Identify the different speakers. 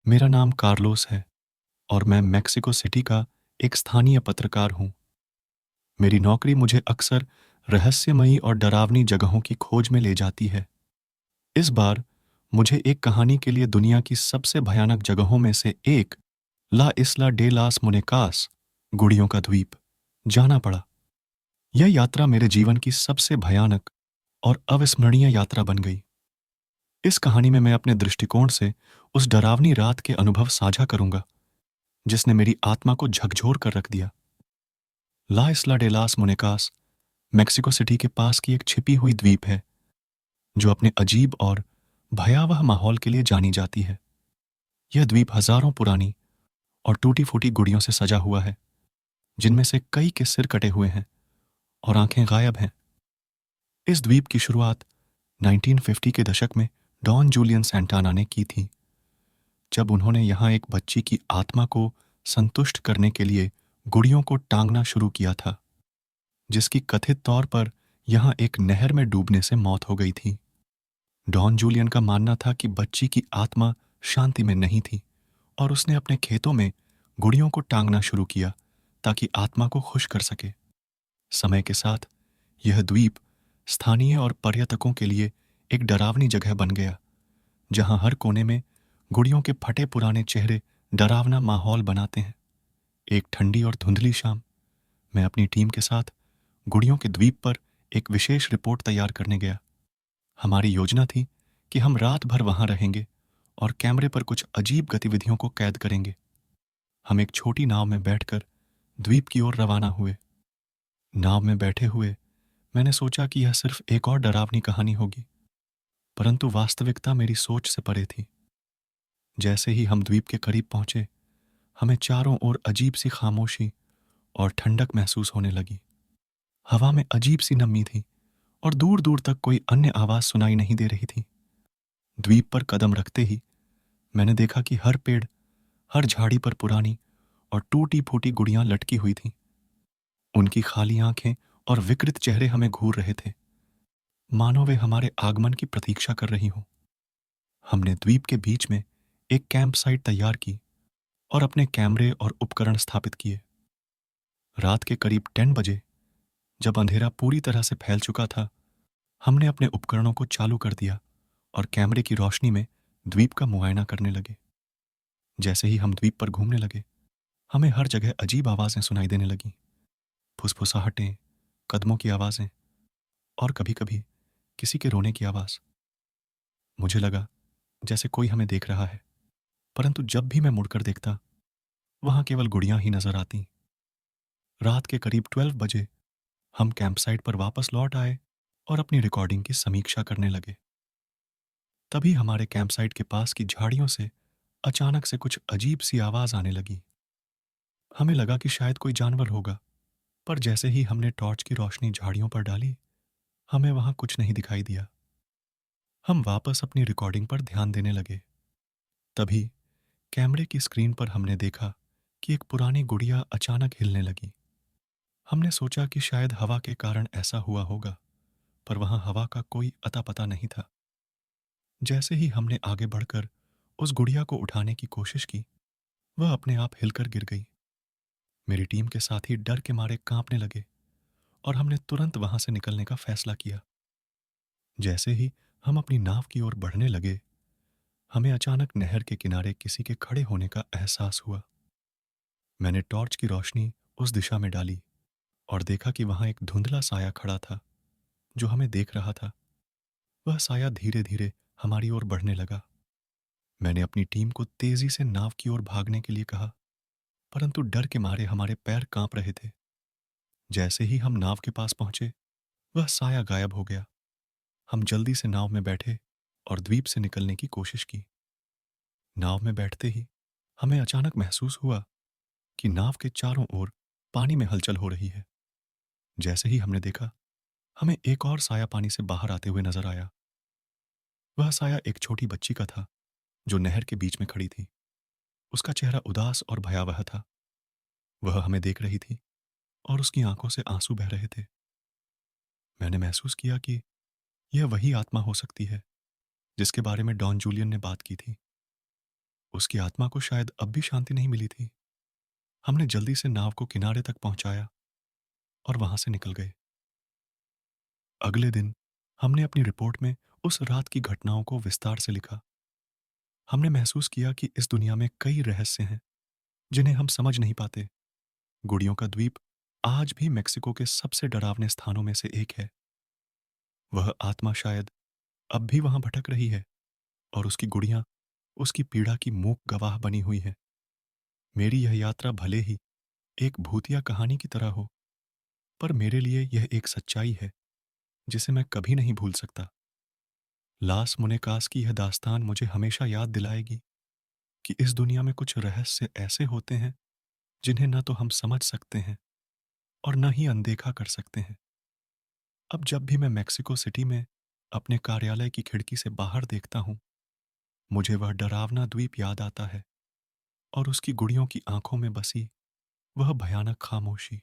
Speaker 1: मेरा नाम कार्लोस है और मैं मेक्सिको सिटी का एक स्थानीय पत्रकार हूँ। मेरी नौकरी मुझे अक्सर रहस्यमयी और डरावनी जगहों की खोज में ले जाती है। इस बार मुझे एक कहानी के लिए दुनिया की सबसे भयानक जगहों में से एक ला इस्ला डे लास मुनेकास गुड़ियों का द्वीप जाना पड़ा। यह यात्रा मेरे जीवन की सबसे भयानक और अविस्मरणीय यात्रा बन गई। इस कहानी में मैं अपने दृष्टिकोण से उस डरावनी रात के अनुभव साझा करूंगा जिसने मेरी आत्मा को झकझोर कर रख दिया। ला इस्ला डे लास मुनेकास मेक्सिको सिटी के पास की एक छिपी हुई द्वीप है जो अपने अजीब और भयावह माहौल के लिए जानी जाती है। यह द्वीप हजारों पुरानी और टूटी फूटी गुड़ियों से सजा हुआ है जिनमें से कई के सिर कटे हुए हैं और आंखें गायब हैं। इस द्वीप की शुरुआत 1950 के दशक में डॉन जूलियन सैंटाना ने की थी, जब उन्होंने यहाँ एक बच्ची की आत्मा को संतुष्ट करने के लिए गुड़ियों को टांगना शुरू किया था, जिसकी कथित तौर पर यहाँ एक नहर में डूबने से मौत हो गई थी। डॉन जूलियन का मानना था कि बच्ची की आत्मा शांति में नहीं थी और उसने अपने खेतों में गुड़ियों को टांगना शुरू किया ताकि आत्मा को खुश कर सके। समय के साथ यह द्वीप स्थानीय और पर्यटकों के लिए एक डरावनी जगह बन गया, जहां हर कोने में गुड़ियों के फटे पुराने चेहरे डरावना माहौल बनाते हैं। एक ठंडी और धुंधली शाम मैं अपनी टीम के साथ गुड़ियों के द्वीप पर एक विशेष रिपोर्ट तैयार करने गया। हमारी योजना थी कि हम रात भर वहां रहेंगे और कैमरे पर कुछ अजीब गतिविधियों को कैद करेंगे। हम एक छोटी नाव में बैठकर द्वीप की ओर रवाना हुए। नाव में बैठे हुए मैंने सोचा कि यह सिर्फ एक और डरावनी कहानी होगी, परंतु वास्तविकता मेरी सोच से परे थी। जैसे ही हम द्वीप के करीब पहुंचे, हमें चारों ओर अजीब सी खामोशी और ठंडक महसूस होने लगी। हवा में अजीब सी नमी थी और दूर दूर तक कोई अन्य आवाज सुनाई नहीं दे रही थी। द्वीप पर कदम रखते ही मैंने देखा कि हर पेड़, हर झाड़ी पर पुरानी और टूटी फूटी गुड़ियां लटकी हुई थीं। उनकी खाली आंखें और विकृत चेहरे हमें घूर रहे थे, मानो वे हमारे आगमन की प्रतीक्षा कर रही हों। हमने द्वीप के बीच में एक कैंप साइट तैयार की और अपने कैमरे और उपकरण स्थापित किए। रात के करीब 10 बजे, जब अंधेरा पूरी तरह से फैल चुका था, हमने अपने उपकरणों को चालू कर दिया और कैमरे की रोशनी में द्वीप का मुआयना करने लगे। जैसे ही हम द्वीप पर घूमने लगे, हमें हर जगह अजीब आवाजें सुनाई देने लगीं। फुसफुसाहटें, कदमों की आवाजें और कभी-कभी किसी के रोने की आवाज। मुझे लगा जैसे कोई हमें देख रहा है, परंतु जब भी मैं मुड़कर देखता, वहां केवल गुड़ियां ही नजर आतीं। रात के करीब 12 बजे हम कैंप साइट पर वापस लौट आए और अपनी रिकॉर्डिंग की समीक्षा करने लगे। तभी हमारे कैंप साइट के पास की झाड़ियों से अचानक से कुछ अजीब सी आवाज आने लगी। हमें लगा कि शायद कोई जानवर होगा, पर जैसे ही हमने टॉर्च की रोशनी झाड़ियों पर डाली, हमें वहां कुछ नहीं दिखाई दिया। हम वापस अपनी रिकॉर्डिंग पर ध्यान देने लगे। तभी कैमरे की स्क्रीन पर हमने देखा कि एक पुरानी गुड़िया अचानक हिलने लगी। हमने सोचा कि शायद हवा के कारण ऐसा हुआ होगा, पर वहां हवा का कोई अता पता नहीं था। जैसे ही हमने आगे बढ़कर उस गुड़िया को उठाने की कोशिश की, वह अपने आप हिलकर गिर गई। मेरी टीम के साथी डर के मारे कांपने लगे और हमने तुरंत वहां से निकलने का फैसला किया। जैसे ही हम अपनी नाव की ओर बढ़ने लगे, हमें अचानक नहर के किनारे किसी के खड़े होने का एहसास हुआ। मैंने टॉर्च की रोशनी उस दिशा में डाली और देखा कि वहां एक धुंधला साया खड़ा था जो हमें देख रहा था। वह साया धीरे धीरे हमारी ओर बढ़ने लगा। मैंने अपनी टीम को तेजी से नाव की ओर भागने के लिए कहा, परंतु डर के मारे हमारे पैर कांप रहे थे। जैसे ही हम नाव के पास पहुंचे, वह साया गायब हो गया। हम जल्दी से नाव में बैठे और द्वीप से निकलने की कोशिश की। नाव में बैठते ही हमें अचानक महसूस हुआ कि नाव के चारों ओर पानी में हलचल हो रही है। जैसे ही हमने देखा, हमें एक और साया पानी से बाहर आते हुए नजर आया। वह साया एक छोटी बच्ची का था जो नहर के बीच में खड़ी थी। उसका चेहरा उदास और भयावह था। वह हमें देख रही थी और उसकी आंखों से आंसू बह रहे थे। मैंने महसूस किया कि यह वही आत्मा हो सकती है जिसके बारे में डॉन जूलियन ने बात की थी। उसकी आत्मा को शायद अब भी शांति नहीं मिली थी। हमने जल्दी से नाव को किनारे तक पहुंचाया और वहां से निकल गए। अगले दिन हमने अपनी रिपोर्ट में उस रात की घटनाओं को विस्तार से लिखा। हमने महसूस किया कि इस दुनिया में कई रहस्य हैं जिन्हें हम समझ नहीं पाते। गुड़ियों का द्वीप आज भी मेक्सिको के सबसे डरावने स्थानों में से एक है। वह आत्मा शायद अब भी वहां भटक रही है और उसकी गुड़ियां उसकी पीड़ा की मूक गवाह बनी हुई है। मेरी यह यात्रा भले ही एक भूतिया कहानी की तरह हो, पर मेरे लिए यह एक सच्चाई है जिसे मैं कभी नहीं भूल सकता। लास मुनेकास की यह दास्तान मुझे हमेशा याद दिलाएगी कि इस दुनिया में कुछ रहस्य ऐसे होते हैं जिन्हें न तो हम समझ सकते हैं और न ही अनदेखा कर सकते हैं। अब जब भी मैं मेक्सिको सिटी में अपने कार्यालय की खिड़की से बाहर देखता हूं, मुझे वह डरावना द्वीप याद आता है और उसकी गुड़ियों की आंखों में बसी वह भयानक खामोशी।